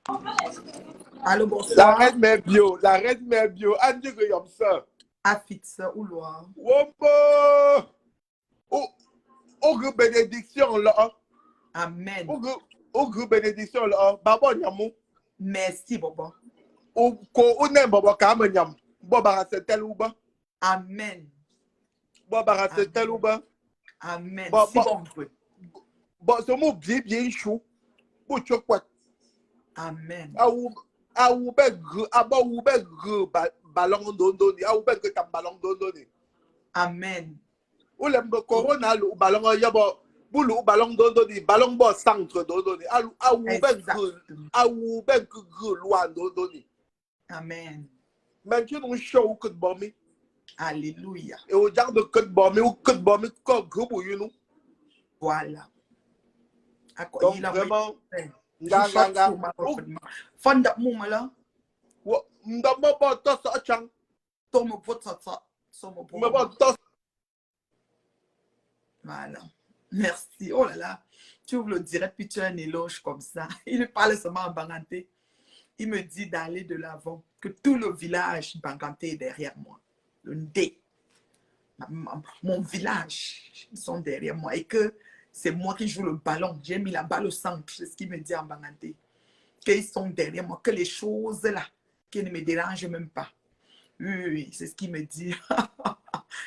Allô, La bonsoir. reine mère bio, la reine mère bio. Andy Goyamsa. Afitz, Ouloa. Wombo! Ogu bénédiction là. Amen. Ogu bénédiction là. Babo Nyamou. Merci, Bobo. Ko une Babo Kame Nyam. Boba Setel Uba. Amen. Boba Setel Uba. Amen. Bon, Si bon, oui. Bon, ce mot bien chou. Boucho quoi. Amen. Aou ballon dondoni. Aou beg tam ballon dondoni. Amen. Ou le corona le ballon yabo. Boulou ballon dondoni. Ballon bo centre dondoni. Aou beg loin dondoni. Amen. Maintenant, on show que de bombe. Alléluia. Et au genre de que de bombe, ou que de bombe, comme groupe, you Voilà. donc, vraiment, Fonda Moumala. Ndamba ba toss a chang. Tomo Potata. Somo Me ba Potata. toss. Voilà. Merci. Oh là là. Tu ouvres le direct, puis tu as un éloge comme ça. Il ne parle seulement en banganté. Il me dit d'aller de l'avant, que tout le village banganté est derrière moi. Le Ndé. Mon village, ils sont derrière moi. Et que c'est moi qui joue le ballon. J'ai mis la balle au centre. C'est ce qu'il me dit en banganté. Qu'ils sont derrière moi. Que les choses là, qui ne me dérangent même pas. Oui, c'est ce qu'il me dit.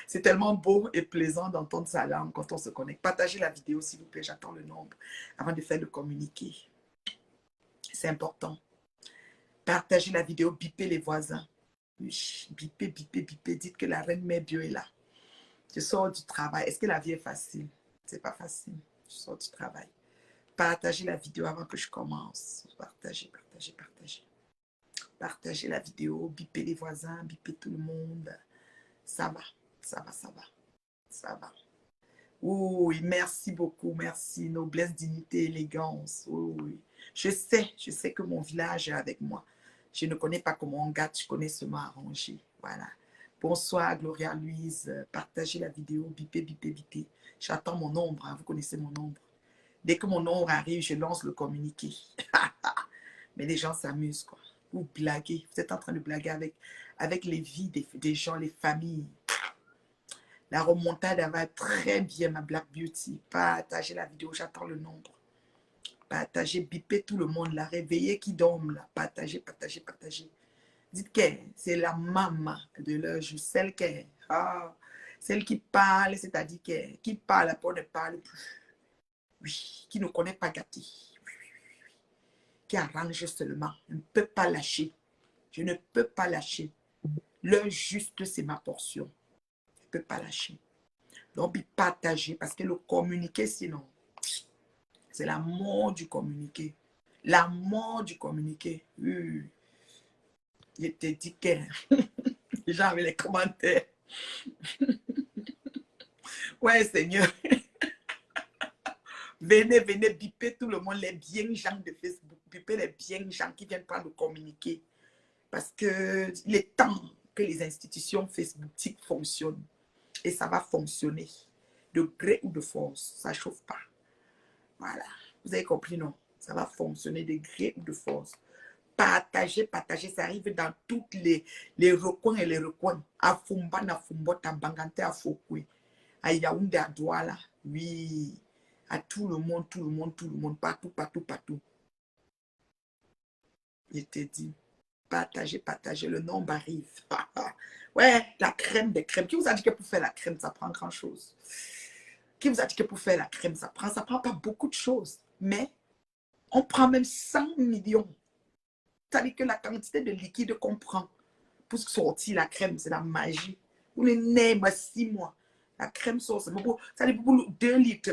C'est tellement beau et plaisant d'entendre sa langue quand on se connecte. Partagez la vidéo, s'il vous plaît. J'attends le nombre avant de faire le communiqué. C'est important. Partagez la vidéo, bipez les voisins. Oui, bipez, bipez, bipez. Dites que la reine mère bio est là. Je sors du travail. Est-ce que la vie est facile? C'est pas facile. Je sors du travail. Partagez la vidéo avant que je commence. Partagez, partagez, partagez. Partagez la vidéo, bipez les voisins, bipez tout le monde. Ça va, ça va, ça va. Ça va. Oui, merci beaucoup, merci. Noblesse, dignité, élégance. Oui. Je sais que mon village est avec moi. Je ne connais pas comment on gâte, je connais seulement arranger. Voilà. Bonsoir, Gloria Louise. Partagez la vidéo, bipez, bipez, bipez. J'attends mon nombre, hein. Vous connaissez mon nombre. Dès que mon nombre arrive, je lance le communiqué. Mais les gens s'amusent, quoi. Vous blaguez. Vous êtes en train de blaguer avec les vies des gens, les familles. La remontade va très bien, ma Black Beauty. Partagez la vidéo, j'attends le nombre. Partagez, bipez tout le monde, la réveillez qui dorment, là. Partagez, partagez, partagez. Dites que c'est la maman de leur jour, celle qui parle, c'est-à-dire qui parle après on ne parle plus. Oui, qui ne connaît pas gâter. Oui, qui arrange seulement, ne peut pas lâcher. Je ne peux pas lâcher. L'heure juste, c'est ma portion. Je ne peux pas lâcher. Donc, partager parce que le communiqué, sinon, c'est la mort du communiqué. La mort du communiqué. Je te dis que les gens avaient les commentaires. Ouais, Seigneur. Venez, venez, bipez tout le monde, les bien gens de Facebook, bipez les bien gens qui viennent prendre le communiqué. Parce qu'il est temps que les institutions Facebookiques fonctionnent. Et ça va fonctionner. De gré ou de force, ça ne chauffe pas. Voilà. Vous avez compris, non? Ça va fonctionner de gré ou de force. Partagez, partagez. Ça arrive dans toutes les recoins et les recoins. À Fumba, à Fumba, à Bangante, à Fokwe. À Yaoundé, à Douala. Oui. À tout le monde, tout le monde, tout le monde. Partout, partout, partout. Je te dis. Partagez, partagez. Le nombre arrive. Ouais, la crème des crèmes. Qui vous a dit que pour faire la crème, ça prend grand-chose? Qui vous a dit que pour faire la crème, ça prend pas beaucoup de choses. Mais on prend même 100 millions. C'est-à-dire que la quantité de liquide qu'on prend pour sortir la crème, c'est la magie. Vous n'êtes pas 6 mois. La crème sort, c'est beaucoup. Ça dit beaucoup 2 litres.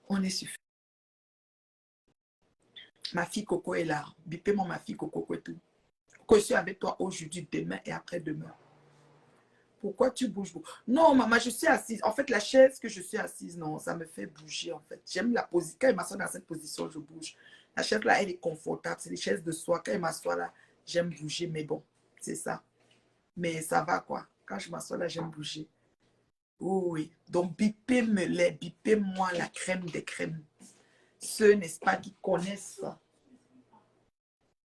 On est suffisant. Ma fille Coco est là. Bipez-moi ma fille Coco et tout. Que je suis avec toi aujourd'hui, demain et après-demain. Pourquoi tu bouges? Non, maman, je suis assise. En fait, la chaise que je suis assise, non, ça me fait bouger, en fait. J'aime la position. Quand elle m'assoit dans cette position, je bouge. La chaise, là, elle est confortable. C'est des chaises de soie. Quand elle m'assoit là, j'aime bouger, mais bon, c'est ça. Mais ça va, quoi. Quand je m'assois là, j'aime bouger. Oh, oui. Donc, bipez-moi la crème des crèmes. Ceux, n'est-ce pas, qui connaissent ça.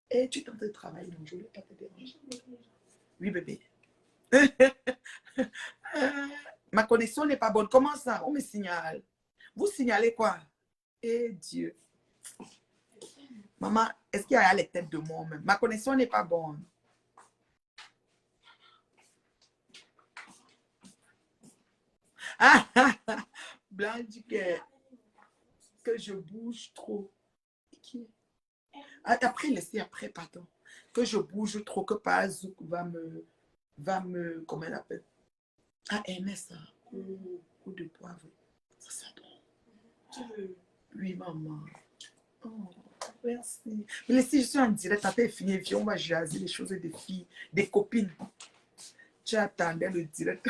Et tu es en train de travailler, donc je ne voulais pas te déranger. Oui, bébé. Ma connexion n'est pas bonne. Comment ça? On me signale. Vous signalez quoi? Eh Dieu. Maman, est-ce qu'il y a les têtes de moi même? Ma connexion n'est pas bonne. Blanc dit que je bouge trop. Après, laissez après, pardon. Que je bouge trop, que Pazouk va me, comment elle appelle? Ah, aimer ça. Coup de poivre. Ça doit. Oui, maman. Oh, merci. Mais si je suis en direct, après fini, on va jaser les choses des filles, des copines. Tu attendais le direct.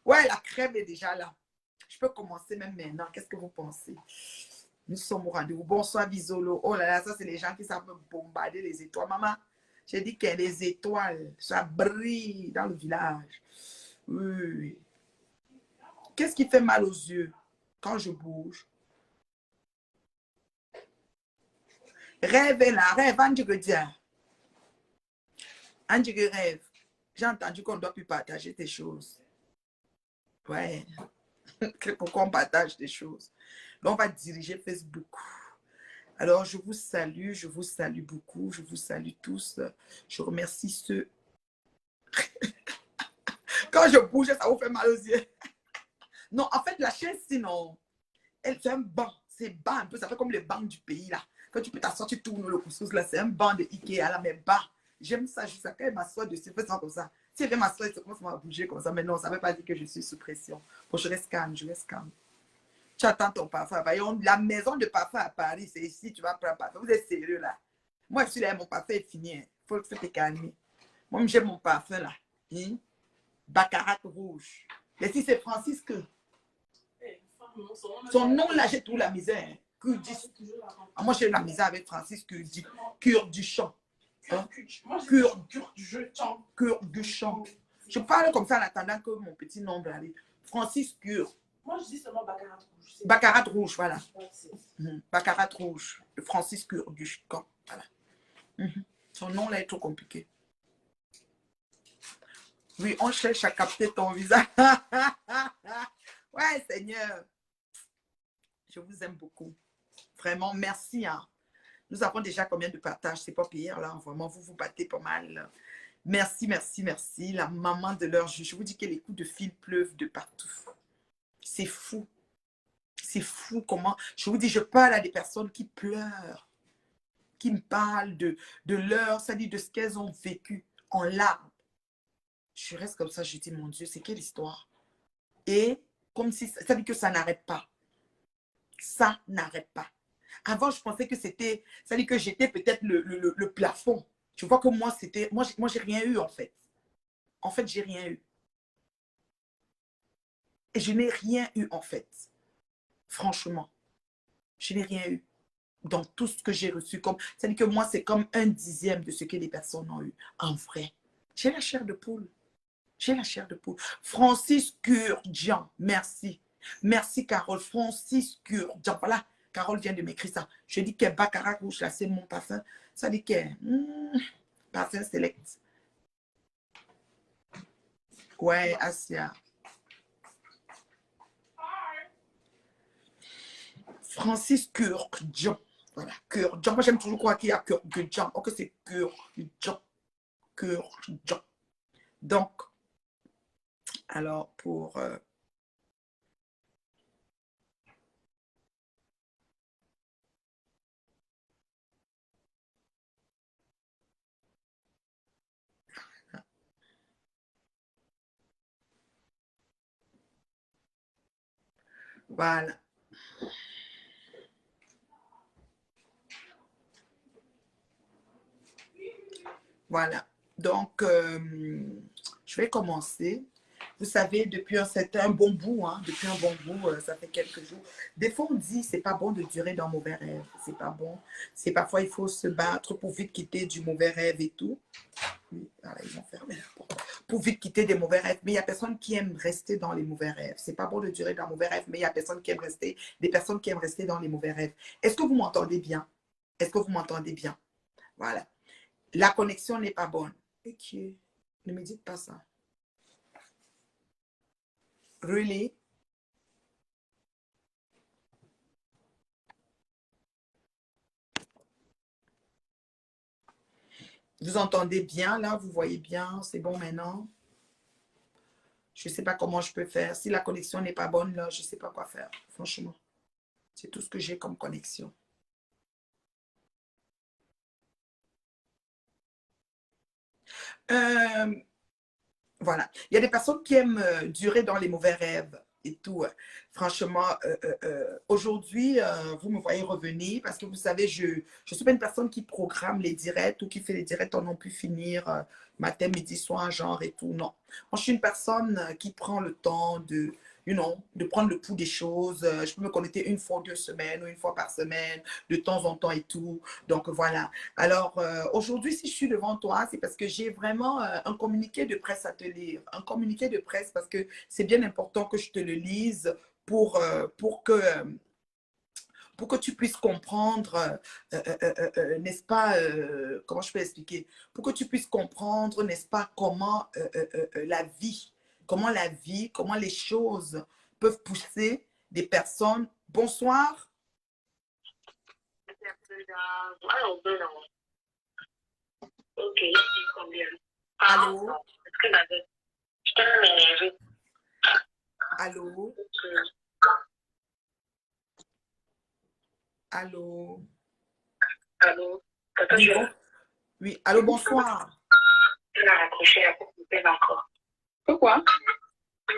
Ouais, la crème est déjà là. Je peux commencer même maintenant. Qu'est-ce que vous pensez? Nous sommes au rendez-vous. Bonsoir, Visolo. Oh là là, ça, c'est les gens qui savent me bombarder les étoiles. Maman, j'ai dit qu'il y a des étoiles. Ça brille dans le village. Oui. Qu'est-ce qui fait mal aux yeux quand je bouge? Rêve est là. Rêve, Andjiguedia. Andjigue rêve. J'ai entendu qu'on ne doit plus partager tes choses. Ouais. Pourquoi on partage des choses? Donc, on va diriger Facebook. Alors, je vous salue beaucoup, je vous salue tous. Je remercie ceux. Quand je bouge, ça vous fait mal aux yeux. Non, en fait, la chaise, sinon, elle fait un banc. C'est bas un peu, ça fait comme le banc du pays, là. Quand tu peux t'asseoir, tu tournes le couscous, là, c'est un banc de Ikea, là, mais bas. J'aime ça, juste ça. Quand elle m'assoit dessus, fait ça comme ça. Si elle vient m'asseoir, ça commence à bouger comme ça. Mais non, ça ne veut pas dire que je suis sous pression. Bon, je reste calme, je reste calme. Tu attends ton parfum. La maison de parfum à Paris, c'est ici, tu vas prendre un parfum. Vous êtes sérieux, là? Moi, je suis là, mon parfum est fini. Il faut te calmer. Moi, j'aime mon parfum, là. Baccarat rouge. Et si c'est Francis que son nom, là, j'ai tout la misère. Moi, j'ai la misère avec Francis Kurdi. Kurduchon. Kurduchon. Je parle comme ça en attendant que mon petit nom arrive. Francis Kur. Moi, je dis seulement Baccarat rouge. Baccarat rouge, voilà. Baccarat rouge. De Francis Kurduchon. Voilà. Son nom, là, est trop compliqué. Oui, on cherche à capter ton visage. Ouais, Seigneur. Je vous aime beaucoup. Vraiment, merci. Hein. Nous avons déjà combien de partages? C'est pas pire, là. Vraiment, vous vous battez pas mal. Merci, merci, merci. La maman de leur juge. Je vous dis que les coups de fil pleuvent de partout. C'est fou. C'est fou comment... Je vous dis, je parle à des personnes qui pleurent, qui me parlent de leur, c'est-à-dire de ce qu'elles ont vécu en larmes. Je reste comme ça, je dis, mon Dieu, c'est quelle histoire? Et comme si, ça veut dire que ça n'arrête pas. Ça n'arrête pas. Avant, je pensais que c'était, ça veut dire que j'étais peut-être le plafond. Tu vois que moi, c'était, moi, j'ai rien eu, en fait. En fait, j'ai rien eu. Et je n'ai rien eu, en fait. Franchement. Je n'ai rien eu. Dans tout ce que j'ai reçu. C'est-à-dire que moi, c'est comme 1/10 de ce que les personnes ont eu. En vrai. J'ai la chair de poule. J'ai la chair de poule. Francis Kurdian, merci. Merci, Carole. Francis Kurdian. Voilà, Carole vient de m'écrire ça. Je dis que Baccarat rouge, là, c'est mon parfum. Ça dit que parfum select. Ouais, Asia. Francis Kurdian. Voilà, Kurdian. Moi, j'aime toujours croire qu'il y a Kurdian. Ok, c'est Kurdian. Kurdian. Donc, alors, pour... voilà. Voilà. Donc, je vais commencer. Vous savez, depuis un bon bout, hein, depuis un bon bout, ça fait quelques jours. Des fois, on dit c'est pas bon de durer dans mauvais rêve. C'est pas bon. C'est parfois, il faut se battre pour vite quitter du mauvais rêve et tout. Oui, voilà, ils vont fermer la porte. pour vite quitter des mauvais rêves. Mais il y a personne qui aime rester dans les mauvais rêves. C'est pas bon de durer dans les mauvais rêves, mais il y a personne qui aime rester, des personnes qui aiment rester dans les mauvais rêves. Est-ce que vous m'entendez bien? Est-ce que vous m'entendez bien? Voilà. La connexion n'est pas bonne. Ok. Ne me dites pas ça. Really? Vous entendez bien là? Vous voyez bien? C'est bon maintenant? Je ne sais pas comment je peux faire. Si la connexion n'est pas bonne là, je ne sais pas quoi faire. Franchement. C'est tout ce que j'ai comme connexion. Voilà. Il y a des personnes qui aiment durer dans les mauvais rêves et tout. Franchement, aujourd'hui, vous me voyez revenir parce que vous savez, je ne suis pas une personne qui programme les directs ou qui fait les directs en non plus finir matin, midi, soir, genre et tout. Non. Moi, je suis une personne qui prend le temps de, de prendre le pouls des choses. Je peux me connecter une fois, 2 semaines ou une fois par semaine, de temps en temps et tout. Donc, voilà. Alors, aujourd'hui, si je suis devant toi, c'est parce que j'ai vraiment un communiqué de presse à te lire. Un communiqué de presse parce que c'est bien important que je te le lise pour que tu puisses comprendre, n'est-ce pas, comment je peux expliquer? Pour que tu puisses comprendre, n'est-ce pas, comment comment la vie, comment les choses peuvent pousser des personnes. Bonsoir. Ok, combien? Allô? Allô? Allô? Allô? Oui, oui. Allô, bonsoir. Elle a raccroché, elle a coupé encore. Pourquoi?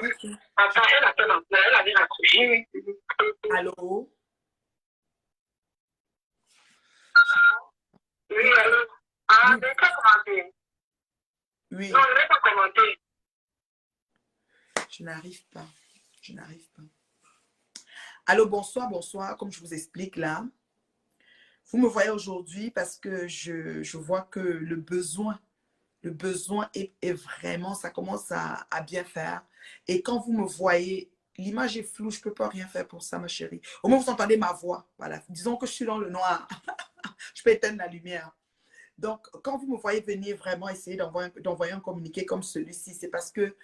Ok. Attends, elle appelle encore, elle avait raccroché. Oui. Allô? Oui, allô? Ah, Oui. mais qu'est-ce commenter? Oui. Non, je ne vais pas commenter. Je n'arrive pas. Je n'arrive pas. Allô, bonsoir, bonsoir. Comme je vous explique là, vous me voyez aujourd'hui parce que je vois que le besoin est vraiment, ça commence à bien faire. Et quand vous me voyez, l'image est floue, je ne peux pas rien faire pour ça, ma chérie. Au moins, vous entendez ma voix. Voilà. Disons que je suis dans le noir. Je peux éteindre la lumière. Donc, quand vous me voyez venir vraiment essayer d'envoyer un communiqué comme celui-ci, c'est parce que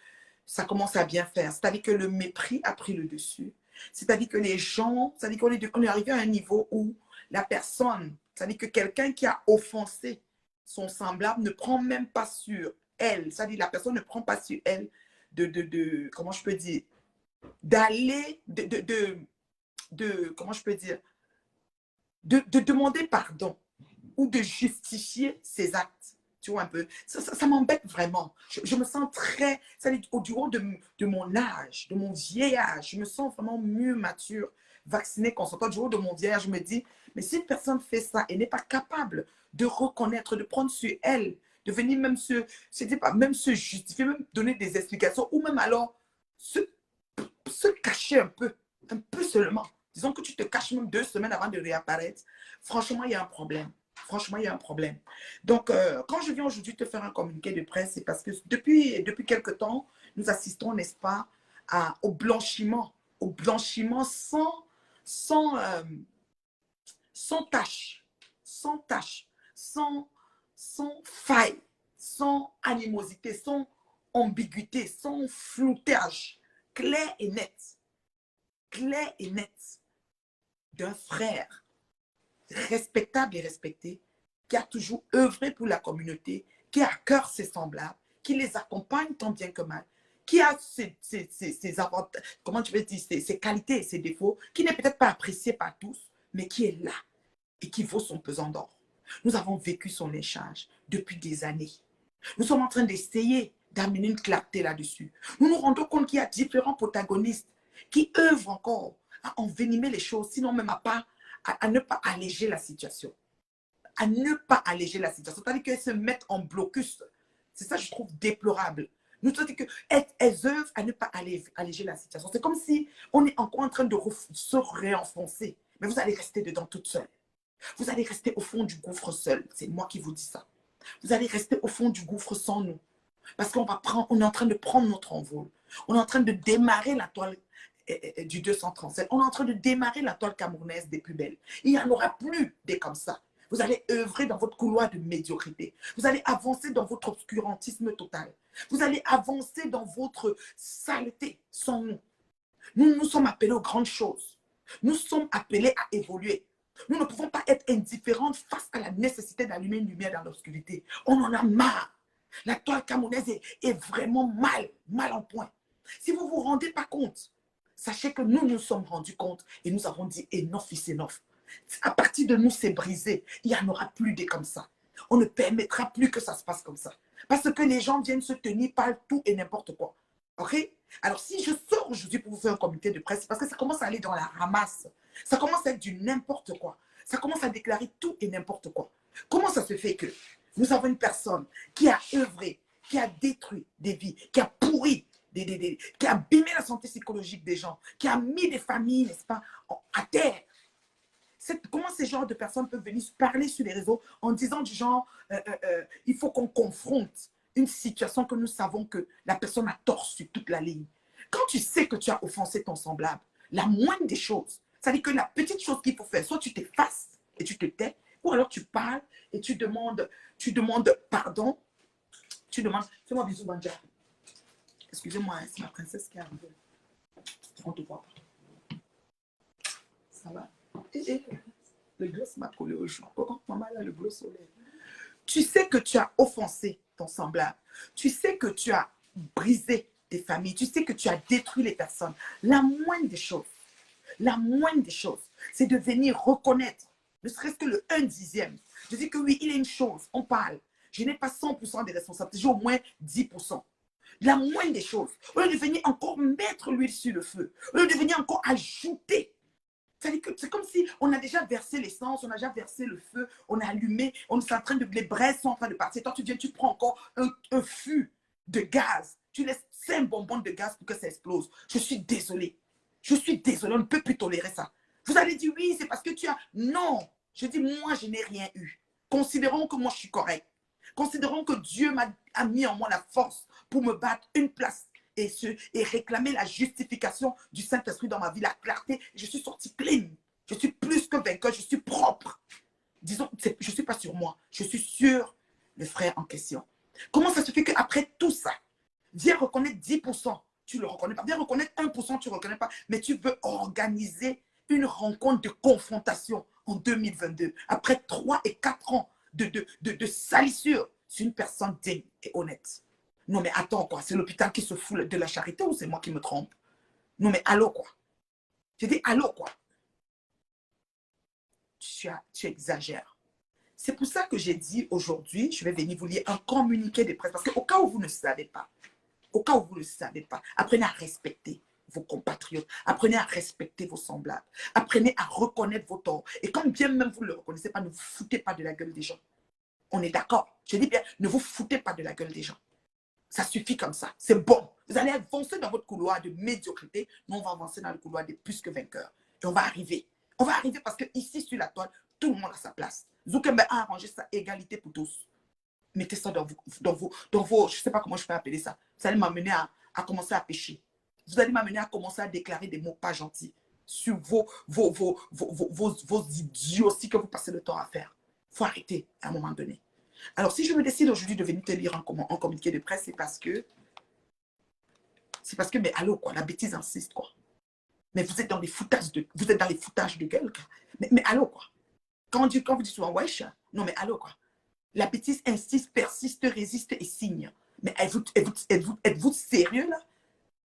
ça commence à bien faire. C'est-à-dire que le mépris a pris le dessus. C'est-à-dire que les gens, c'est-à-dire qu'on est arrivé à un niveau où la personne, c'est-à-dire que quelqu'un qui a offensé son semblable ne prend même pas sur elle, c'est-à-dire la personne ne prend pas sur elle comment je peux dire, d'aller, comment je peux dire, de demander pardon ou de justifier ses actes. Tu vois un peu, ça m'embête vraiment. Je me sens très, ça dit, du haut de mon âge, de mon vieil âge, je me sens vraiment mieux mature, vaccinée, consentant. Du haut de mon vieil âge, je me dis, mais si une personne fait ça et n'est pas capable de reconnaître, de prendre sur elle, de venir même même se justifier, même donner des explications, ou même alors se, se cacher un peu seulement. Disons que tu te caches même 2 semaines avant de réapparaître. Franchement, il y a un problème. Franchement, il y a un problème. Donc, quand je viens aujourd'hui te faire un communiqué de presse, c'est parce que depuis quelque temps, nous assistons, n'est-ce pas, au blanchiment sans tâche, sans tâche, sans faille, sans animosité, sans ambiguïté, sans floutage, clair et net d'un frère respectable et respecté, qui a toujours œuvré pour la communauté, qui a à cœur ses semblables, qui les accompagne tant bien que mal, qui a ses avantages, comment tu veux dire, ses qualités et ses défauts, qui n'est peut-être pas apprécié par tous, mais qui est là et qui vaut son pesant d'or. Nous avons vécu son échange depuis des années. Nous sommes en train d'essayer d'amener une clarté là-dessus. Nous nous rendons compte qu'il y a différents protagonistes qui œuvrent encore à envenimer les choses, sinon même à ne pas alléger la situation. À ne pas alléger la situation. C'est-à-dire qu'elles se mettent en blocus. C'est ça que je trouve déplorable. Nous disons qu'elles œuvrent à ne pas alléger la situation. C'est comme si on est encore en train de se réenfoncer. Mais vous allez rester dedans toute seule. Vous allez rester au fond du gouffre seul. C'est moi qui vous dis ça. Vous allez rester au fond du gouffre sans nous. Parce on est en train de prendre notre envol. On est en train de démarrer la toile du 237. On est en train de démarrer la toile camerounaise des plus belles. Il n'y en aura plus des comme ça. Vous allez œuvrer dans votre couloir de médiocrité. Vous allez avancer dans votre obscurantisme total. Vous allez avancer dans votre saleté sans nous. Nous sommes appelés aux grandes choses. Nous sommes appelés à évoluer. Nous ne pouvons pas être indifférents face à la nécessité d'allumer une lumière dans l'obscurité. On en a marre. La toile camerounaise est vraiment mal en point. Si vous ne vous rendez pas compte, sachez que nous nous sommes rendus compte et nous avons dit enough is enough. À partir de nous, c'est brisé. Il n'y en aura plus des comme ça. On ne permettra plus que ça se passe comme ça. Parce que les gens viennent se tenir par tout et n'importe quoi. OK? Alors, si je sors aujourd'hui pour vous faire un comité de presse, c'est parce que ça commence à aller dans la ramasse. Ça commence à être du n'importe quoi. Ça commence à déclarer tout et n'importe quoi. Comment ça se fait que nous avons une personne qui a œuvré, qui a détruit des vies, qui a pourri, qui a abîmé la santé psychologique des gens, qui a mis des familles, n'est-ce pas, à terre? Comment ces genres de personnes peuvent venir parler sur les réseaux en disant du genre, il faut qu'on confronte une situation que nous savons que la personne a tort sur toute la ligne. Quand tu sais que tu as offensé ton semblable, la moindre des choses, c'est-à-dire que la petite chose qu'il faut faire, soit tu t'effaces et tu te tais, ou alors tu parles et tu demandes pardon, tu demandes, fais-moi un bisou, Banja. Excusez-moi, c'est ma princesse qui est arrivée. On te voit pas. Ça va? Le gloss m'a collé au jour. Comment maman a le gloss au lait? Tu sais que tu as offensé ton semblable. Tu sais que tu as brisé tes familles. Tu sais que tu as détruit les personnes. La moindre des choses, c'est de venir reconnaître, ne serait-ce que le 1/10. Je dis que oui, il y a une chose, on parle. Je n'ai pas 100% des responsabilités, j'ai au moins 10%. La moindre des choses, au lieu de venir encore mettre l'huile sur le feu, au lieu de venir encore ajouter. C'est comme si on a déjà versé l'essence, on a déjà versé le feu, on a allumé, les braises sont en train de partir. Toi, tu viens, tu prends encore un fût de gaz. Tu laisses 5 bonbons de gaz pour que ça explose. Je suis désolée. On ne peut plus tolérer ça. Vous allez dire oui, c'est parce que tu as... Non, je dis moi, je n'ai rien eu. Considérons que moi, je suis correct. Considérons que Dieu a mis en moi la force pour me battre une place et réclamer la justification du Saint-Esprit dans ma vie, la clarté. Je suis sorti clean. Je suis plus que vainqueur, je suis propre. Disons, je ne suis pas sur moi, je suis sur le frère en question. Comment ça se fait qu'après tout ça, viens reconnaître 10%, tu ne le reconnais pas. Viens reconnaître 1%, tu ne le reconnais pas. Mais tu veux organiser une rencontre de confrontation en 2022. Après 3 et 4 ans de salissure sur une personne digne et honnête. Non mais attends quoi, c'est l'hôpital qui se fout de la charité ou c'est moi qui me trompe? Non mais allô quoi. J'ai dit allô quoi. Tu exagères. C'est pour ça que j'ai dit aujourd'hui, je vais venir vous lire un communiqué de presse. Parce qu'au cas où vous ne savez pas, apprenez à respecter vos compatriotes, apprenez à respecter vos semblables, apprenez à reconnaître vos torts. Et quand bien même vous ne le reconnaissez pas, ne vous foutez pas de la gueule des gens. On est d'accord? Je dis bien, ne vous foutez pas de la gueule des gens. Ça suffit comme ça. C'est bon. Vous allez avancer dans votre couloir de médiocrité. Nous, on va avancer dans le couloir des plus que vainqueurs. Et on va arriver. On va arriver parce qu'ici, sur la toile, tout le monde a sa place. Zuckerberg a arrangé sa égalité pour tous. Mettez ça dans vos je ne sais pas comment je peux appeler ça. Vous allez m'amener à commencer à pécher. Vous allez m'amener à commencer à déclarer des mots pas gentils sur vos idioties que vous passez le temps à faire. Il faut arrêter à un moment donné. Alors, si je me décide aujourd'hui de venir te lire un communiqué de presse, c'est parce que, mais allô, quoi, la bêtise insiste, quoi. Mais vous êtes dans les foutages de gueule, quoi. Mais allô, quoi. Quand vous dites souvent, wesh, non, mais allô, quoi. La bêtise insiste, persiste, résiste et signe. Mais êtes-vous sérieux, là?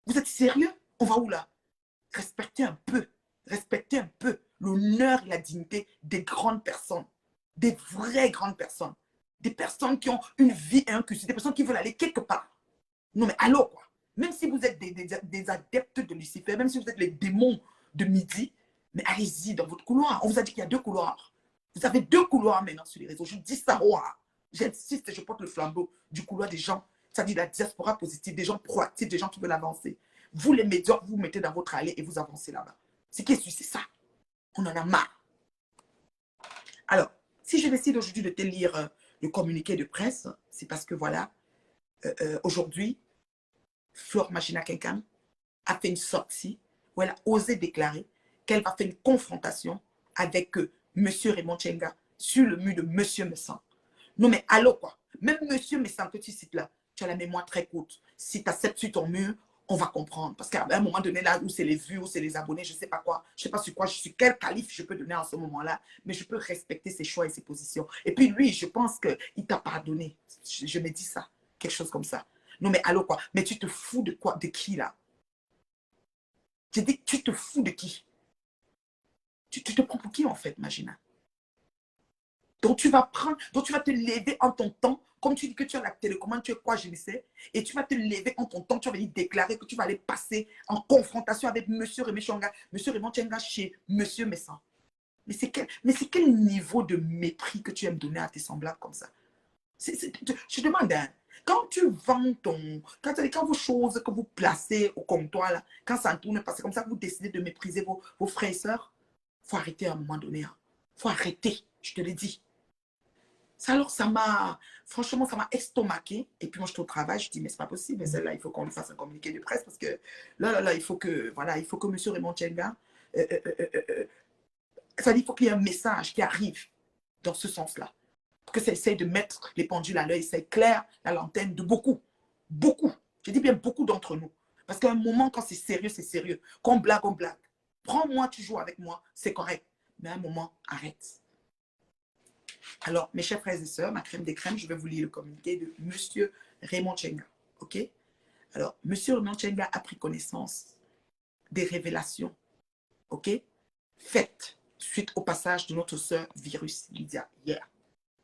Vous êtes sérieux? On va où, là? Respectez un peu l'honneur et la dignité des grandes personnes, des vraies grandes personnes. Des personnes qui ont une vie et un cursus, des personnes qui veulent aller quelque part. Non mais allô quoi. Même si vous êtes des adeptes de Lucifer, même si vous êtes les démons de midi, mais allez-y dans votre couloir. On vous a dit qu'il y a 2 couloirs. Vous avez 2 couloirs maintenant sur les réseaux. Je dis ça, j'insiste et je porte le flambeau du couloir des gens, c'est-à-dire la diaspora positive, des gens proactifs, des gens qui veulent avancer. Vous les médiocres, vous mettez dans votre allée et vous avancez là-bas. Ce qui est sûr, c'est ça. On en a marre. Alors, si je décide aujourd'hui de te lire le communiqué de presse, c'est parce que voilà, aujourd'hui, Flore Magina Kenkam a fait une sortie où elle a osé déclarer qu'elle va faire une confrontation avec M. Raymond Tchenga sur le mur de M. Messan. Non, mais allô quoi. Même M. Messan que tu cites là, tu as la mémoire très courte. Si tu acceptes sur ton mur, on va comprendre. Parce qu'à un moment donné, là où c'est les vues, où c'est les abonnés, je ne sais pas quoi, je ne sais pas sur quoi, sur quel calife je peux donner en ce moment-là, mais je peux respecter ses choix et ses positions. Et puis lui, je pense qu'il t'a pardonné. Je me dis ça, quelque chose comme ça. Non, mais allô quoi. Mais tu te fous de quoi, de qui là? J'ai dit, tu te fous de qui? Tu te prends pour qui en fait, Magina? Donc tu vas te lever en ton temps, comme tu dis que tu as la télécommande, tu es quoi, je ne sais, et tu vas te lever en ton temps, tu vas aller déclarer que tu vas aller passer en confrontation avec M. Raymond Tchenga, M. Raymond Tchenga chez M. Messan. Mais c'est quel niveau de mépris que tu aimes donner à tes semblables comme ça? Je demande, hein, quand tu vends quand vos choses que vous placez au comptoir, là, quand ça tourne, parce que comme ça que vous décidez de mépriser vos frères et sœurs, il faut arrêter à un moment donné. Il faut arrêter, je te l'ai dit. Ça, alors, franchement, ça m'a estomaqué. Et puis moi, je suis au travail, je dis, mais c'est pas possible. Mais celle-là, il faut qu'on lui fasse un communiqué de presse parce que là, il faut que M. Raymond Tchenga, ça dit, il faut qu'il y ait un message qui arrive dans ce sens-là. Que ça essaye de mettre les pendules à l'œil, ça éclaire la lanterne de beaucoup. Beaucoup. Je dis bien beaucoup d'entre nous. Parce qu'à un moment, quand c'est sérieux, c'est sérieux. Quand on blague, on blague. Prends-moi, tu joues avec moi, c'est correct. Mais à un moment, arrête. Alors, mes chers frères et sœurs, ma crème des crèmes, je vais vous lire le communiqué de M. Raymond Tchenga. OK? Alors, M. Raymond Tchenga a pris connaissance des révélations, OK, faites suite au passage de notre sœur Virus Lydia hier.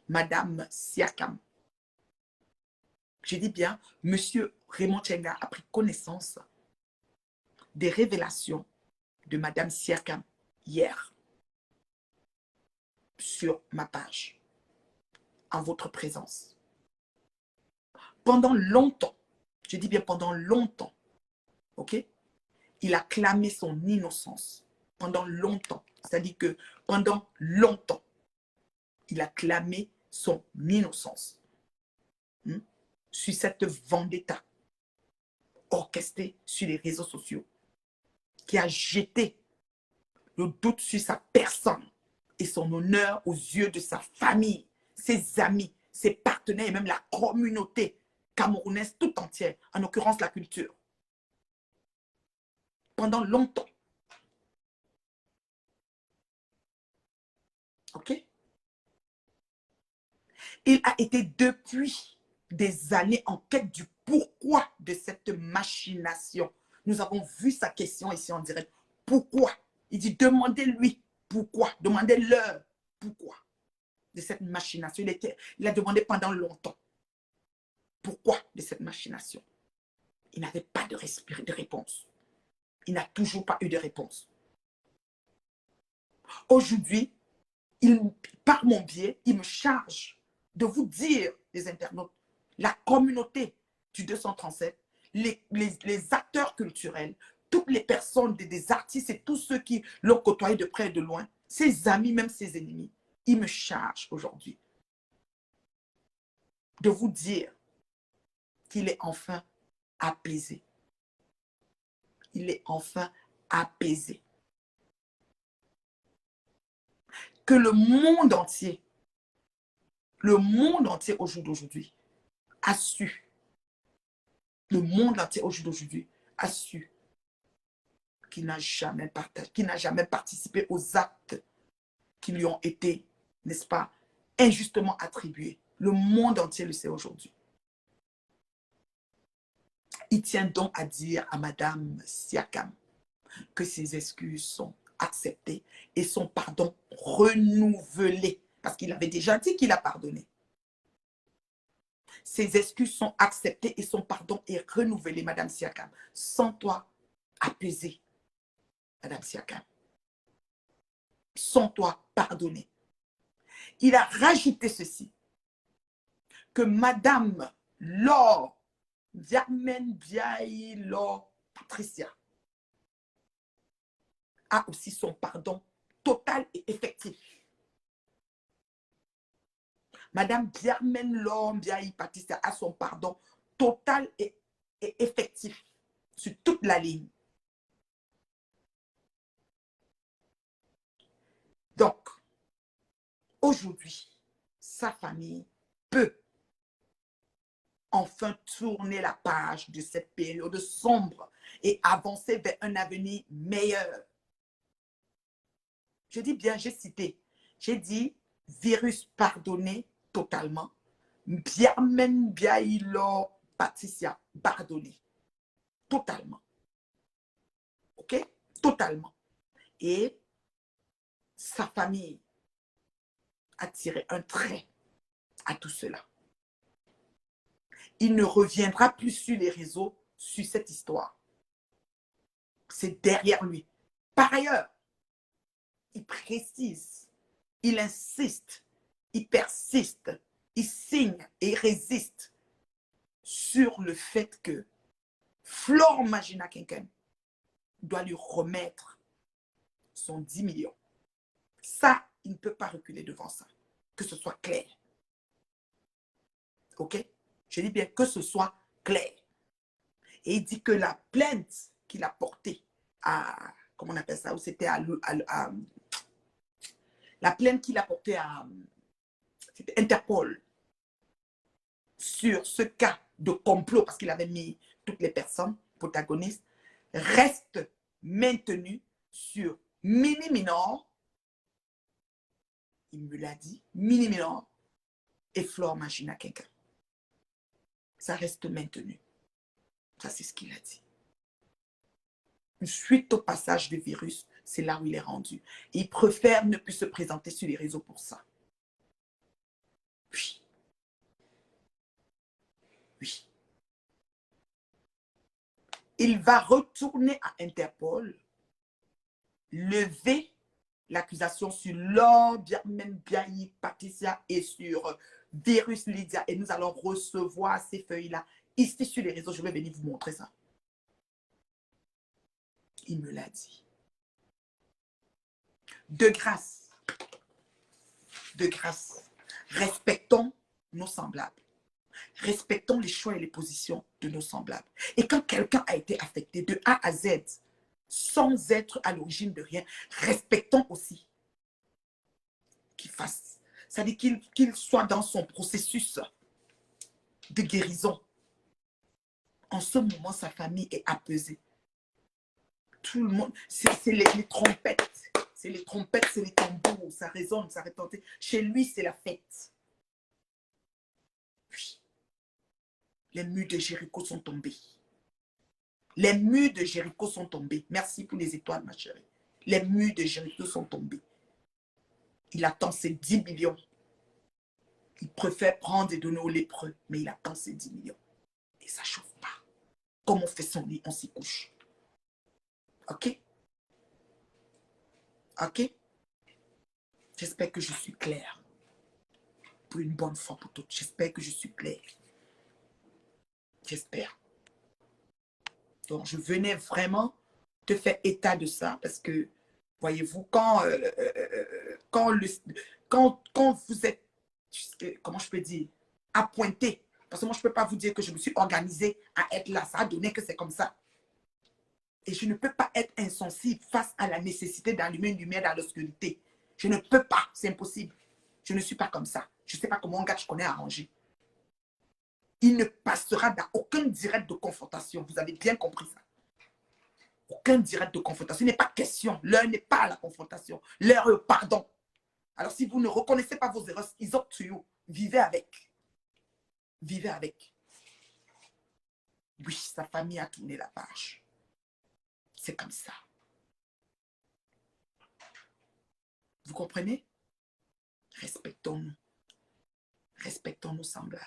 Madame Siakam. J'ai dit bien, M. Raymond Tchenga a pris connaissance des révélations de Madame Siakam hier sur ma page, en votre présence. Pendant longtemps, je dis bien pendant longtemps, ok, il a clamé son innocence. Pendant longtemps, c'est-à-dire que pendant longtemps, il a clamé son innocence. Sur cette vendetta orchestrée sur les réseaux sociaux qui a jeté le doute sur sa personne et son honneur aux yeux de sa famille, ses amis, ses partenaires et même la communauté camerounaise tout entière, en l'occurrence la culture. Pendant longtemps. OK? Il a été depuis des années en quête du pourquoi de cette machination. Nous avons vu sa question ici en direct. Pourquoi? Il dit, demandez-lui pourquoi. Demandez-leur pourquoi de cette machination. Il a demandé pendant longtemps. Pourquoi de cette machination? Il n'avait pas de réponse. Il n'a toujours pas eu de réponse. Aujourd'hui, par mon biais, il me charge de vous dire, les internautes, la communauté du 237, les acteurs culturels, toutes les personnes, des artistes et tous ceux qui l'ont côtoyé de près et de loin, ses amis, même ses ennemis, il me charge aujourd'hui de vous dire qu'il est enfin apaisé. Il est enfin apaisé. Que le monde entier au jour d'aujourd'hui a su, le monde entier au jour d'aujourd'hui a su qu'il n'a jamais participé aux actes qui lui ont été, n'est-ce pas, injustement attribués. Le monde entier le sait aujourd'hui. Il tient donc à dire à Madame Siakam que ses excuses sont acceptées et son pardon renouvelé. Parce qu'il avait déjà dit qu'il a pardonné. Ses excuses sont acceptées et son pardon est renouvelé, Madame Siakam. Sens-toi apaisée, Madame Siakam. Sens-toi pardonnée. Il a rajouté ceci, que Madame Laure Diarmen Biaï Laure Patricia a aussi son pardon total et effectif. Madame Diarmen Laure Biaï Patricia a son pardon total et effectif sur toute la ligne. Donc, aujourd'hui, sa famille peut enfin tourner la page de cette période sombre et avancer vers un avenir meilleur. Je dis bien, j'ai cité, j'ai dit virus pardonné totalement, bien même bien il a Patricia pardonné totalement. Ok? Totalement. Et sa famille a tiré un trait à tout cela. Il ne reviendra plus sur les réseaux sur cette histoire. C'est derrière lui. Par ailleurs, il précise, il insiste, il persiste, il signe et il résiste sur le fait que Flore Magina Kenken doit lui remettre son 10 millions. Ça, il ne peut pas reculer devant ça. Que ce soit clair. OK? Je dis bien que ce soit clair. Et il dit que la plainte qu'il a portée à, comment on appelle ça, ou c'était la plainte qu'il a portée à Interpol sur ce cas de complot, parce qu'il avait mis toutes les personnes protagonistes, reste maintenue sur Mini Minor, il me l'a dit, Mini Minor et Flore Magina Kenken. Ça reste maintenu. Ça, c'est ce qu'il a dit. Suite au passage du virus, c'est là où il est rendu. Il préfère ne plus se présenter sur les réseaux pour ça. Oui. Oui. Il va retourner à Interpol, lever l'accusation sur Laure, même Biahi, Patricia et sur Virus Lydia. Et nous allons recevoir ces feuilles-là ici sur les réseaux. Je vais venir vous montrer ça. Il me l'a dit. De grâce, respectons nos semblables. Respectons les choix et les positions de nos semblables. Et quand quelqu'un a été affecté de A à Z, sans être à l'origine de rien, respectons aussi qu'il fasse. C'est-à-dire qu'il soit dans son processus de guérison. En ce moment, sa famille est apaisée. Tout le monde, c'est les trompettes. C'est les trompettes, c'est les tambours. Ça résonne, ça retentit. Chez lui, c'est la fête. Oui. Les murs de Jéricho sont tombés. Les murs de Jéricho sont tombés. Merci pour les étoiles, ma chérie. Les murs de Jéricho sont tombés. Il attend ses 10 millions. Il préfère prendre et donner aux lépreux, mais il attend ses 10 millions. Et ça ne chauffe pas. Comme on fait son lit, on s'y couche. OK? OK? J'espère que je suis claire. Pour une bonne fois pour toutes. J'espère que je suis claire. J'espère. Donc, je venais vraiment te faire état de ça parce que, voyez-vous, quand vous êtes, comment je peux dire, appointé, parce que moi, je ne peux pas vous dire que je me suis organisée à être là. Ça a donné que c'est comme ça. Et je ne peux pas être insensible face à la nécessité d'allumer une lumière dans l'obscurité. Je ne peux pas, c'est impossible. Je ne suis pas comme ça. Je ne sais pas comment un gars que je connais arranger. Il ne passera dans aucun direct de confrontation. Vous avez bien compris ça. Aucun direct de confrontation. Il n'est pas question. L'heure n'est pas à la confrontation. L'heure est au pardon. Alors si vous ne reconnaissez pas vos erreurs, it's up to you. Vivez avec. Vivez avec. Oui, sa famille a tourné la page. C'est comme ça. Vous comprenez? Respectons-nous. Respectons nos semblables.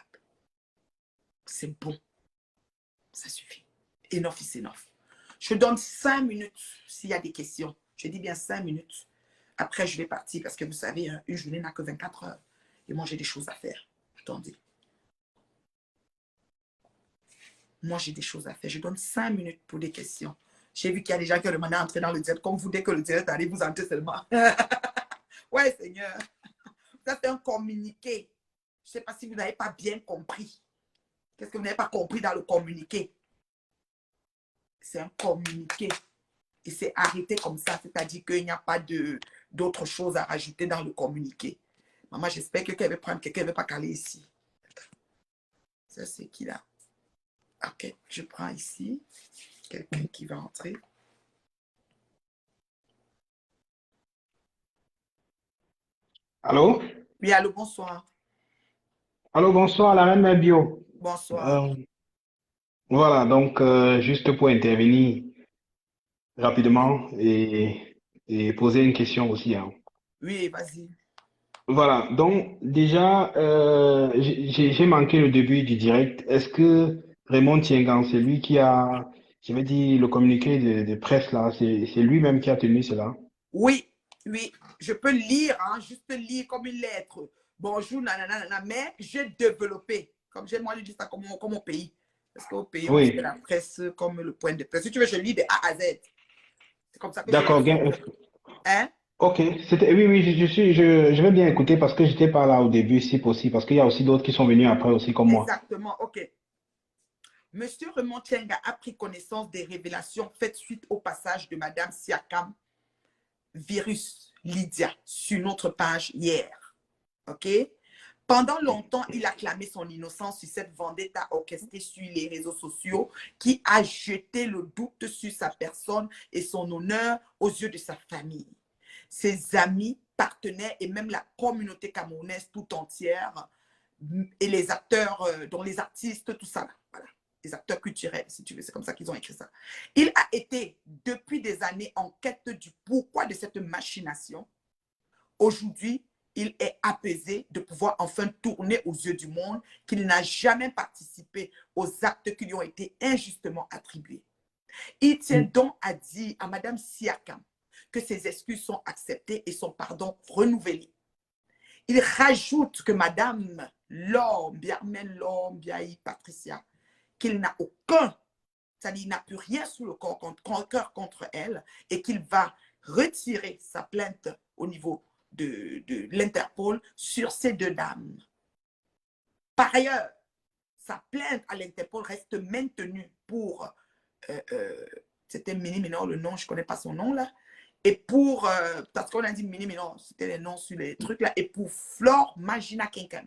C'est bon. Ça suffit. Enough is enough. Je donne 5 minutes s'il y a des questions. Je dis bien 5 minutes. Après, je vais partir parce que vous savez, une journée n'a que 24 heures. Et moi, j'ai des choses à faire. Attendez. Moi, j'ai des choses à faire. Je donne 5 minutes pour des questions. J'ai vu qu'il y a des gens qui ont demandé à entrer dans le direct. Comme vous, dès que le direct arrive, vous entrez seulement. Ouais, Seigneur. Ça, c'est un communiqué. Je ne sais pas si vous n'avez pas bien compris. Qu'est-ce que vous n'avez pas compris dans le communiqué? C'est un communiqué. Et c'est arrêté comme ça, c'est-à-dire qu'il n'y a pas d'autre chose à rajouter dans le communiqué. Maman, j'espère que quelqu'un va prendre, quelqu'un ne va pas caler ici. Ça, c'est qui là? Ok, je prends ici. Quelqu'un qui va entrer. Allô? Oui, allô, bonsoir. Allô, bonsoir, la reine Bio. Bonsoir. Euh, voilà, donc juste pour intervenir rapidement et poser une question aussi, hein. Oui, vas-y. Voilà, donc déjà, j'ai manqué le début du direct. Est-ce que Raymond Tiengan, c'est lui qui a, je vais dire, le communiqué de presse là, c'est lui-même qui a tenu cela? Oui, oui, je peux lire, hein, juste lire comme une lettre. Bonjour, nanana, nanana, mais j'ai développé, comme j'ai moi, je dis ça comme au pays. Parce qu'au pays, on fait Oui, la presse comme le point de presse. Si tu veux, je lis de A à Z. C'est comme ça que je le d'accord. fais. Hein? Ok, oui, oui, je vais bien écouter parce que j'étais pas là au début, si possible, parce qu'il y a aussi d'autres qui sont venus après aussi comme moi. Exactement, ok. Monsieur Raymond Tienga a pris connaissance des révélations faites suite au passage de Madame Siakam, virus Lydia, sur notre page hier. OK? Pendant longtemps, il a clamé son innocence sur cette vendetta orchestrée sur les réseaux sociaux qui a jeté le doute sur sa personne et son honneur aux yeux de sa famille. Ses amis, partenaires et même la communauté camerounaise tout entière et les acteurs, dont les artistes, tout ça. Voilà. Les acteurs culturels, si tu veux, c'est comme ça qu'ils ont écrit ça. Il a été, depuis des années, en quête du pourquoi de cette machination. Aujourd'hui, il est apaisé de pouvoir enfin tourner aux yeux du monde qu'il n'a jamais participé aux actes qui lui ont été injustement attribués. Il tient donc à dire à Madame Siakam que ses excuses sont acceptées et son pardon renouvelé. Il rajoute que Madame Lombiaï Patricia, qu'il n'a aucun, c'est-à-dire il n'a plus rien sous le cœur contre elle et qu'il va retirer sa plainte au niveau de l'Interpol sur ces deux dames. Par ailleurs, sa plainte à l'Interpol reste maintenue pour, c'était Mini Minor, le nom, je ne connais pas son nom là, et pour, parce qu'on a dit Mini Minor, c'était les noms sur les trucs là, et pour Flore Magina Kinkan.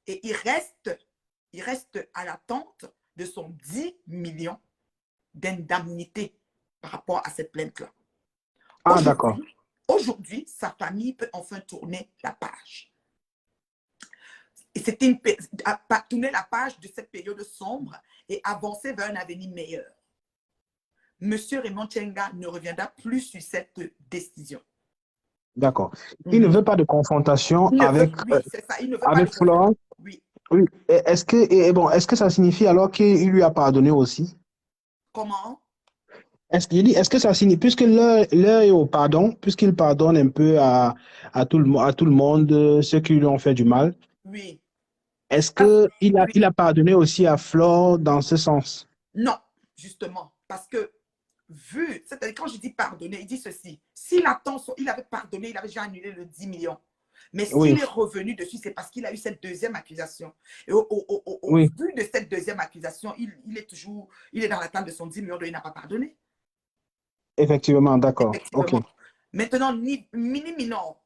Et il reste à l'attente de son 10 millions d'indemnité par rapport à cette plainte-là. Ah, d'accord. Aujourd'hui, sa famille peut enfin tourner la page. Et c'était tourner la page de cette période sombre et avancer vers un avenir meilleur. Monsieur Raymond Tienga ne reviendra plus sur cette décision. D'accord. Il ne veut pas de confrontation avec, Oui, c'est ça. Il ne veut pas de avec Florence. Oui. Oui. Est-ce que ça signifie alors qu'il lui a pardonné aussi? Comment? Est-ce que ça signifie, puisque l'heure est au pardon, puisqu'il pardonne un peu à tout le monde, ceux qui lui ont fait du mal, Oui. est-ce Ah, qu'il oui. a pardonné aussi à Flore dans ce sens? Non, justement, parce que c'est-à-dire quand je dis pardonner, il dit ceci. S'il avait pardonné, il avait déjà annulé le 10 millions. Mais Oui, s'il est revenu dessus, c'est parce qu'il a eu cette deuxième accusation. Et au oui, vu de cette deuxième accusation, il est dans l'attente de son 10 millions, il n'a pas pardonné. effectivement, d'accord. OK. Effectivement. Maintenant, Mini Minor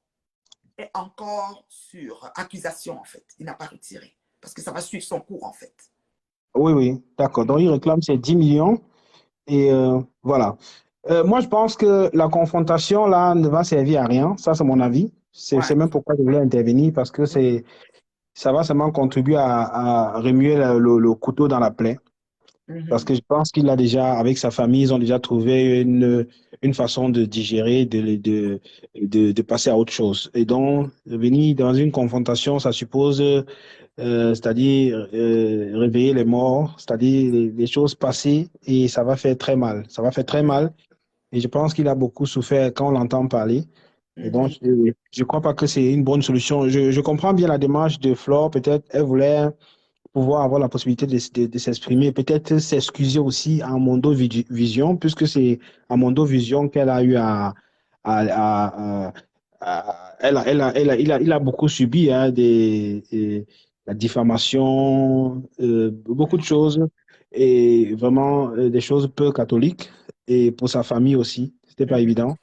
est encore sur accusation, en fait. Il n'a pas retiré. Parce que ça va suivre son cours, en fait. Oui, oui, d'accord. Donc, il réclame ses 10 millions et voilà. Moi, je pense que la confrontation, là, ne va servir à rien. Ça, c'est mon avis. C'est Ouais. même pourquoi je voulais intervenir parce que ça va seulement contribuer à remuer le couteau dans la plaie. Parce que je pense qu'il a déjà, avec sa famille, ils ont déjà trouvé une façon de digérer, de passer à autre chose. Et donc, venir dans une confrontation, ça suppose, c'est-à-dire réveiller les morts, c'est-à-dire les choses passées, et ça va faire très mal. Ça va faire très mal. Et je pense qu'il a beaucoup souffert quand on l'entend parler. Et donc, je ne crois pas que c'est une bonne solution. Je comprends bien la démarche de Flore. Peut-être elle voulait pouvoir avoir la possibilité de s'exprimer, peut-être s'excuser aussi à Mondo Vision, puisque c'est à Mondo Vision qu'elle a eu il a beaucoup subi hein, la diffamation, beaucoup de choses, et vraiment des choses peu catholiques, et pour sa famille aussi, c'était pas évident.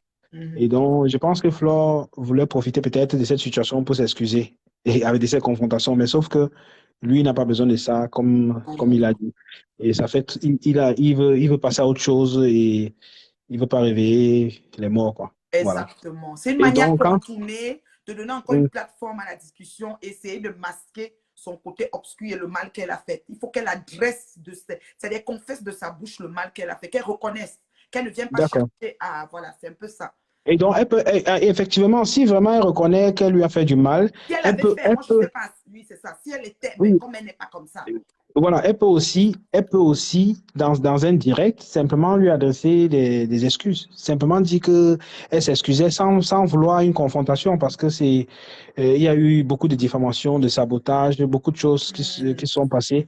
Et donc, je pense que Flore voulait profiter peut-être de cette situation pour s'excuser et avec de ces confrontations, mais sauf que lui n'a pas besoin de ça, comme il a dit. Et ça fait, il veut passer à autre chose et il veut pas réveiller les morts, quoi. Voilà. Exactement. C'est une Et manière donc, contournée de donner encore une plateforme à la discussion, essayer de masquer son côté obscur et le mal qu'elle a fait. Il faut qu'elle adresse, c'est-à-dire confesse de sa bouche le mal qu'elle a fait, qu'elle reconnaisse, qu'elle ne vienne pas d'accord. chercher à... Voilà, c'est un peu ça. Et donc, effectivement, si vraiment elle reconnaît qu'elle lui a fait du mal, Si elle elle avait peut, fait, elle moi je ne peut, sais pas, oui c'est ça, si elle était, mais oui, comme elle n'est pas comme ça. voilà, elle peut aussi dans un direct, simplement lui adresser des excuses. Simplement dire qu'elle s'excusait sans vouloir une confrontation parce que il y a eu beaucoup de diffamation, de sabotage, beaucoup de choses qui sont passées.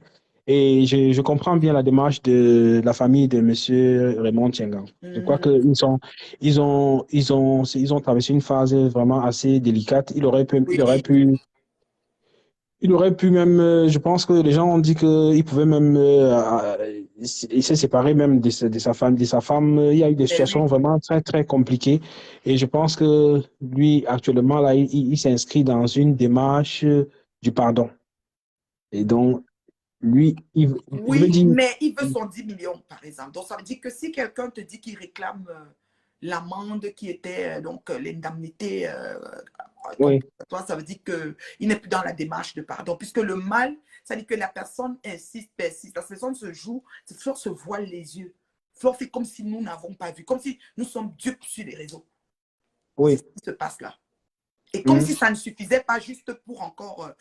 Et je comprends bien la démarche de la famille de Monsieur Raymond Tchengang. Je crois qu'ils ont traversé une phase vraiment assez délicate. Il aurait pu même, je pense que les gens ont dit qu'il pouvait même, il s'est séparé même de sa femme, de sa femme. Il y a eu des Eh situations oui, vraiment très, très compliquées. Et je pense que lui, actuellement, là, il s'inscrit dans une démarche du pardon. Et donc, lui, je veux oui, dire, mais il veut son 10 millions, par exemple. Donc, ça veut dire que si quelqu'un te dit qu'il réclame l'amende qui était, donc, l'indemnité oui, compensatoire, ça veut dire qu'il n'est plus dans la démarche de pardon. Puisque le mal, ça veut dire que la personne insiste, persiste. La personne se joue, Flore se voile les yeux. Flore fait comme si nous n'avons pas vu, comme si nous sommes dupes sur les réseaux. C'est oui, ce qui se passe là. Et comme si mhm, ça ne suffisait pas juste pour encore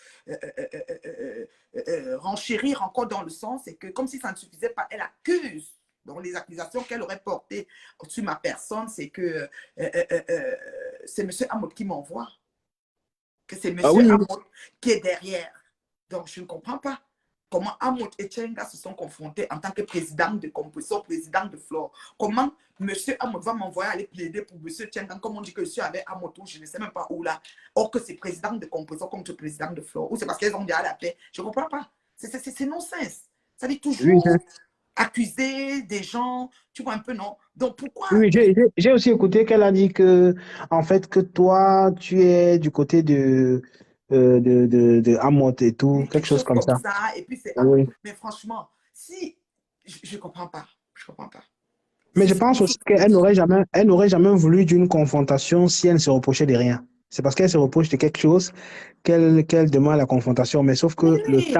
renchérir encore dans le sens, c'est que comme si ça ne suffisait pas, elle accuse. Donc les accusations qu'elle aurait portées sur ma personne, c'est que c'est M. Amod qui m'envoie, que c'est M. ah oui, Amod qui est derrière. Donc je ne comprends pas comment Amod et Tchenga se sont confrontés en tant que président de Composition, président de Flore. Comment M. Amod va m'envoyer aller plaider pour M. Tchenga, comme on dit que je suis avec Amod, je ne sais même pas où là. Or que c'est président de Composition contre président de Flore. Ou c'est parce qu'elles ont déjà la paix. Je ne comprends pas. C'est non-sens. Ça dit oui, toujours accuser des gens, tu vois un peu, non? Donc pourquoi oui, j'ai aussi écouté qu'elle a dit que, en fait, que toi, tu es du côté de Amot et tout, quelque quelque chose chose comme comme ça. ça, et puis c'est Amod. Oui. Mais franchement, si, je ne comprends pas. Je ne comprends pas. Mais C'est je pense quelque aussi chose que qu'elle n'aurait jamais voulu d'une confrontation si elle ne se reprochait de rien. C'est parce qu'elle se reproche de quelque chose qu'elle demande la confrontation. Mais sauf que oui,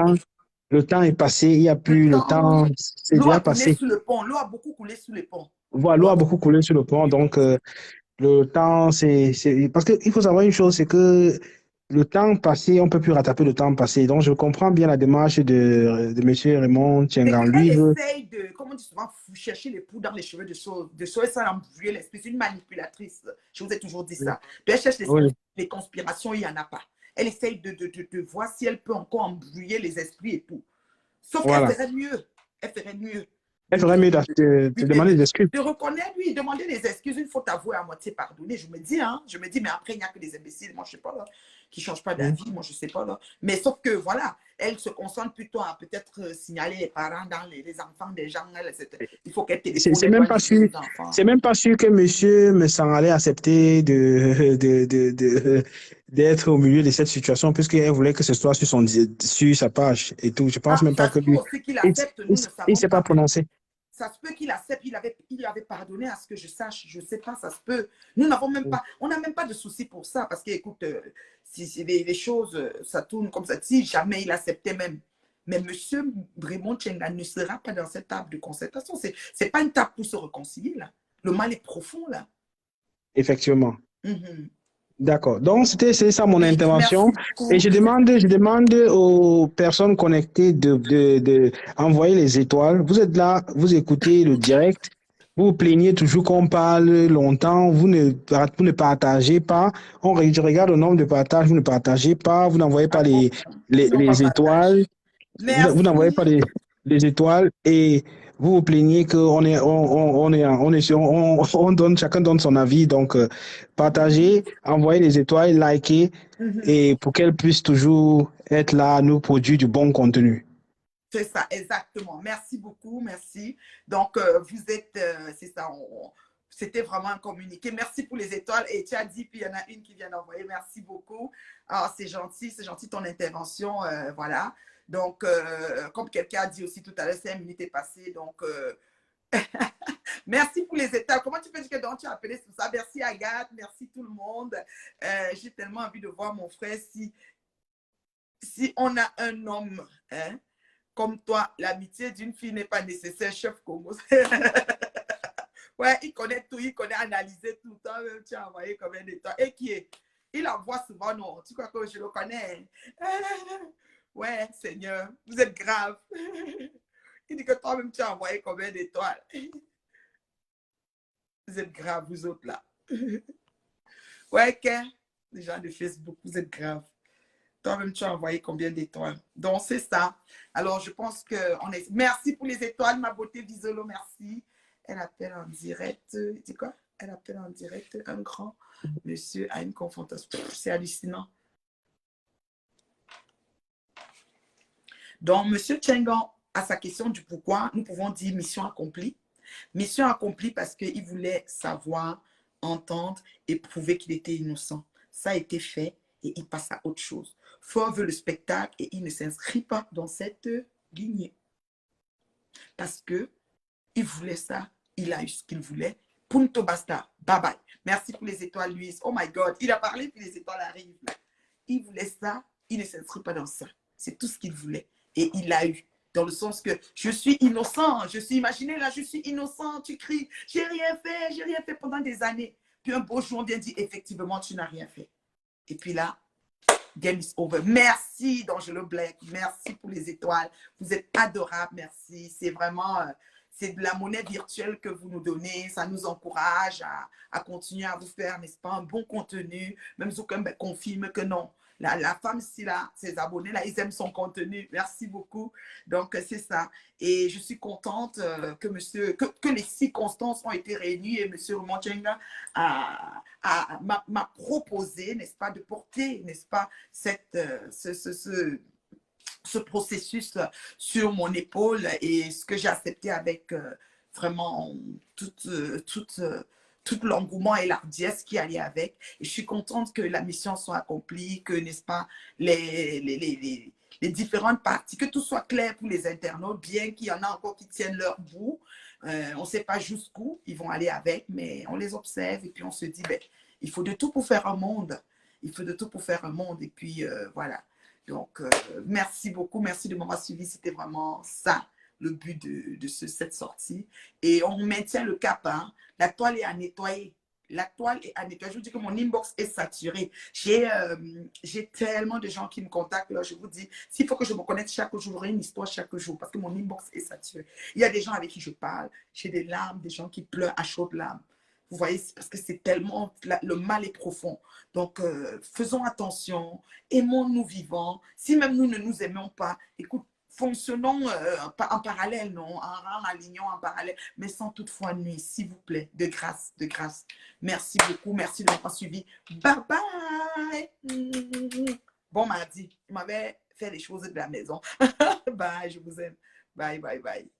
le temps est passé, il n'y a le plus le temps, temps, c'est l'eau a déjà coulé passé. sous le pont. L'eau a beaucoup coulé sous les ponts. Voilà, L'eau l'eau a a beaucoup beaucoup coulé sur le pont, coulé. donc le temps, parce qu'il faut savoir une chose, c'est que le temps passé, on ne peut plus rattraper le temps passé. Donc, je comprends bien la démarche de M. Raymond C'est Tchengan. Lui, qu'elle il veut. essaye de, comme on dit souvent, chercher les poux dans les cheveux de choses sans embrouiller l'esprit. C'est une manipulatrice. Je vous ai toujours dit ça. Elle cherche Oui. les conspirations, il n'y en a pas. Elle essaye de voir si elle peut encore embrouiller les esprits et tout. Sauf qu'elle Voilà. ferait mieux. Elle ferait mieux Elle de, ferait mieux de demander des excuses. de reconnaître, lui, demander des excuses, une faute avouée à moitié pardonnée. Je me dis, mais après, il n'y a que des imbéciles, moi, je ne sais pas, là, qui ne changent pas d'avis, moi, je ne sais pas, là. Mais sauf que, voilà, elle se concentre plutôt à peut-être signaler les parents dans les enfants des gens. Il faut qu'elle téléphone, C'est elle même doit pas livrer sûr, les enfants. c'est même pas sûr que monsieur me s'en allait accepter d'être au milieu de cette situation, puisqu'elle voulait que ce soit sur sa page et tout. Je pense Ah, même pas ça se que peut lui, aussi qu'il il, accepte, il, nous ne il savons s'est pas pas. prononcé. Ça se peut qu'il accepte, il avait pardonné à ce que je sache, je ne sais pas, ça se peut. Nous n'avons même pas, on n'a même pas de souci pour ça, parce que, écoute, si les choses, ça tourne comme ça, si jamais il acceptait même. Mais M. Raymond Tchenga ne sera pas dans cette table de concertation. Ce n'est pas une table pour se réconcilier, là. Le mal est profond, là. Effectivement. Mhm. D'accord. Donc, c'est ça mon Oui, merci intervention. Et beaucoup. je demande aux personnes connectées de envoyer les étoiles. Vous êtes là, vous écoutez le direct. Vous vous plaignez toujours qu'on parle longtemps. Vous ne partagez pas. Je regarde le nombre de partages. Vous ne partagez pas. Vous n'envoyez pas Ah bon? Ils n'ont pas les partagé. étoiles. Vous n'envoyez pas Merci. des étoiles et vous vous plaignez qu'on est, on est on donne, chacun donne son avis. Donc, partagez, envoyez les étoiles, likez et pour qu'elles puissent toujours être là, nous produire du bon contenu. C'est ça, exactement. Merci beaucoup, merci. Donc, vous êtes, c'est ça, c'était vraiment un communiqué. Merci pour les étoiles. Et tu as dit, puis il y en a une qui vient d'envoyer. Merci beaucoup. Ah, c'est gentil ton intervention. Voilà. Donc, comme quelqu'un a dit aussi tout à l'heure, 5 minutes est passé. Donc, merci pour les étoiles. Comment tu peux dire que donc, tu as appelé tout ça? Merci Agathe, merci tout le monde. J'ai tellement envie de voir mon frère si on a un homme, hein, comme toi, l'amitié d'une fille n'est pas nécessaire, chef Congo. Ouais, il connaît tout, il connaît analyser tout. Toi, même, tu as envoyé combien de temps? Et qui est? Il envoie souvent, non. Tu crois que je le connais? Ouais, Seigneur, vous êtes grave. Il dit que toi-même, tu as envoyé combien d'étoiles? Vous êtes grave, vous autres là. Ouais, que les gens de Facebook, vous êtes grave. Toi-même, tu as envoyé combien d'étoiles? Donc, c'est ça. Alors, je pense qu'on est... Merci pour les étoiles, ma beauté Visolo, merci. Elle appelle en direct. C'est quoi? Elle appelle en direct un grand monsieur à une confrontation. C'est hallucinant. Donc, monsieur Tchengan, à sa question du pourquoi, nous pouvons dire mission accomplie. Mission accomplie parce qu'il voulait savoir, entendre et prouver qu'il était innocent. Ça a été fait et il passe à autre chose. Fort veut le spectacle et il ne s'inscrit pas dans cette lignée. Parce que il voulait ça, il a eu ce qu'il voulait. Punto basta. Bye bye. Merci pour les étoiles, Louise. Oh my God, il a parlé puis les étoiles arrivent. Il voulait ça, il ne s'inscrit pas dans ça. C'est tout ce qu'il voulait. Et il l'a eu. Dans le sens que je suis innocent. Je suis, imaginez là, je suis innocent. Tu cries, j'ai rien fait pendant des années. Puis un beau jour, on vient dire, effectivement, tu n'as rien fait. Et puis là, game is over. Merci, D'Angelo Black. Merci pour les étoiles. Vous êtes adorables. Merci. C'est vraiment, c'est de la monnaie virtuelle que vous nous donnez. Ça nous encourage à continuer à vous faire, n'est-ce pas, un bon contenu. Même si aucun confirme que non. La femme ici, là, ses abonnés, là, ils aiment son contenu. Merci beaucoup. Donc, c'est ça. Et je suis contente que les circonstances ont été réunies et M. Montchenga m'a proposé, n'est-ce pas, de porter, n'est-ce pas, ce processus sur mon épaule et ce que j'ai accepté avec vraiment tout l'engouement et l'ardiesse qui allait avec. Et je suis contente que la mission soit accomplie, que, n'est-ce pas, les différentes parties, que tout soit clair pour les internautes, bien qu'il y en a encore qui tiennent leur bout. On ne sait pas jusqu'où ils vont aller avec, mais on les observe et puis on se dit, ben, il faut de tout pour faire un monde. Il faut de tout pour faire un monde. Et puis, voilà. Donc, merci beaucoup. Merci de m'avoir suivi. C'était vraiment ça, le but de cette sortie. Et on maintient le cap. Hein. La toile est à nettoyer. La toile est à nettoyer. Je vous dis que mon inbox est saturé. J'ai tellement de gens qui me contactent. Là, je vous dis, s'il faut que je me connecte chaque jour, j'aurai une histoire chaque jour parce que mon inbox est saturé. Il y a des gens avec qui je parle. J'ai des larmes, des gens qui pleurent à chaudes larmes. Vous voyez, parce que c'est tellement, le mal est profond. Donc, faisons attention, aimons-nous vivants. Si même nous ne nous aimons pas, écoute, fonctionnons en parallèle, non, en alignant en parallèle, mais sans toutefois nuire, s'il vous plaît, de grâce, de grâce. Merci beaucoup, merci de m'avoir suivi. Bye bye. Bon mardi, je m'avais fait les choses de la maison. Bye, je vous aime. Bye, bye, bye.